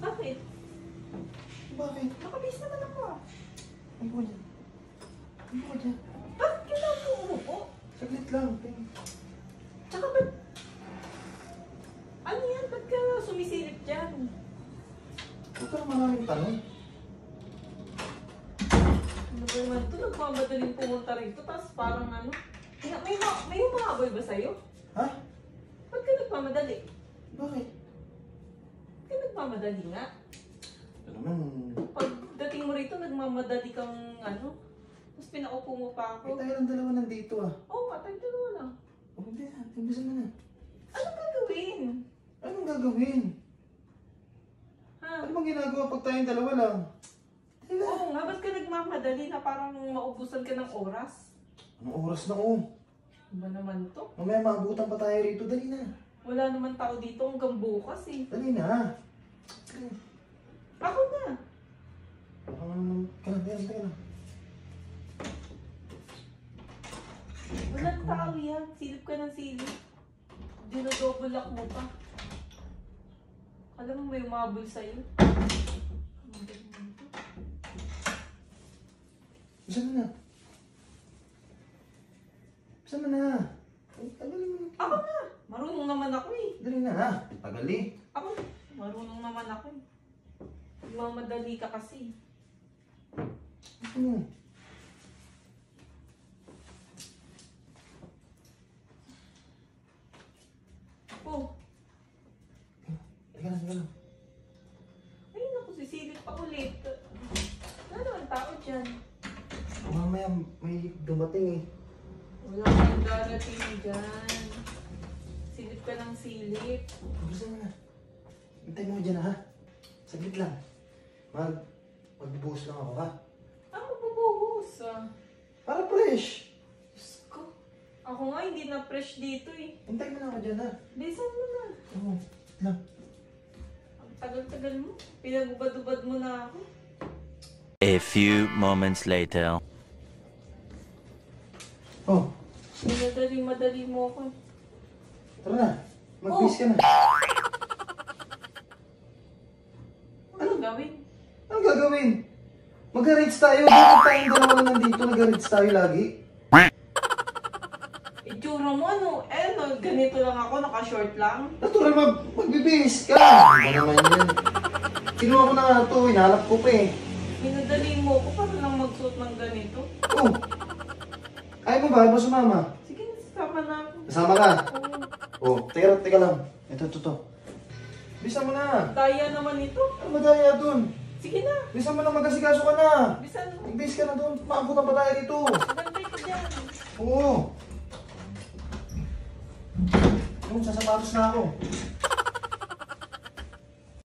Bakit? Bakit? Nakabis naman ako ah. Ano ko dyan? Ano ko dyan? Bakit kailangan mo umupo? Saglit lang. Tsaka ba't... Ano yan? Ba't ka sumisilip dyan? Huwag ka maraming tanong. Ano ba naman ito? Nagmamadaling pumunta rito. Tapos parang ano... May humahabol ba sa'yo? Ha? Ba't ka nagmamadali? Bakit? Ba't ka nagmamadali nga? Ito naman... Pagdating mo rito, nagmamadali kang ano? Tapos pinaupo mo pa Eh, ako. tayo lang dalawa nandito ah. Oo, tayo dalawa lang. O hindi ah. Timbisan mo na. Anong gagawin? Anong gagawin? Ha? Ano bang ginagawa pag tayong dalawa lang? Tila. Oo nga, ba't ka nagmamadali na parang maubusan ka ng oras? Anong oras na oh? Ano ba naman to? Mamaya maabutan pa tayo rito. Dali na. Wala naman tao dito hanggang bukas eh. Dali na. Ako na. Teka lang. Walang tao yan. Silip ka ng silip. Dinodouble lock mo pa. Alam mo may umabol sa'yo. Bisa mo na. Bisa mo na. Tagalin mo. Ako na. Marunong naman ako eh. Dali na ha. Tagali. Ako na. Marunong naman ako eh. Mamadali ka kasi. Ito mo. Oh. Teka lang. Ay naku, sisilip pa ulit. Wala naman tao dyan. Mamaya may dumating eh. Wala kang darating dyan. Silip ka ng silip. Bisa mo na. Hintay mo dyan ha. Saglit lang. Magbubuhos lang ako ha. Ano magbubuhos ah? Para fresh. Diyos ko. Ako nga hindi na fresh dito eh. Hintay mo na ako dyan ha. Bilisan mo na. Oo. Lang. Ang tagal-tagal mo. Pinagubad-ubad mo na ako. A few moments later. Oh. Madali mo ako eh. Tara na. Mag-bis ka na. Anong gawin? Anong gagawin? Mag-arrange tayo. Bakit tayong dalawa lang nandito? Nag-arrange tayo lagi. Itsura mo ano? Eh no, ganito lang ako, naka-short lang. Natural magbibis ka. Ano naman yan? Kinuha ko na nga ito. Hinahanap ko pa eh. Minadali mo ako para lang magsuot ng ganito. Oh. Ayaw mo ba? Ayaw mo sumama? Sige, nasama na ako. Kasama ka? Oo. Oh, teka lang. Ito. Bisa mo na. Daya naman ito. Ano madaya dun? Sige na. Bisa mo na, mag-asikaso ka na. Bisan mo. Mag-base ka na dun. Maabutan pa tayo dito. Magantay ka dyan. Oo. Yung sasapatos na ako.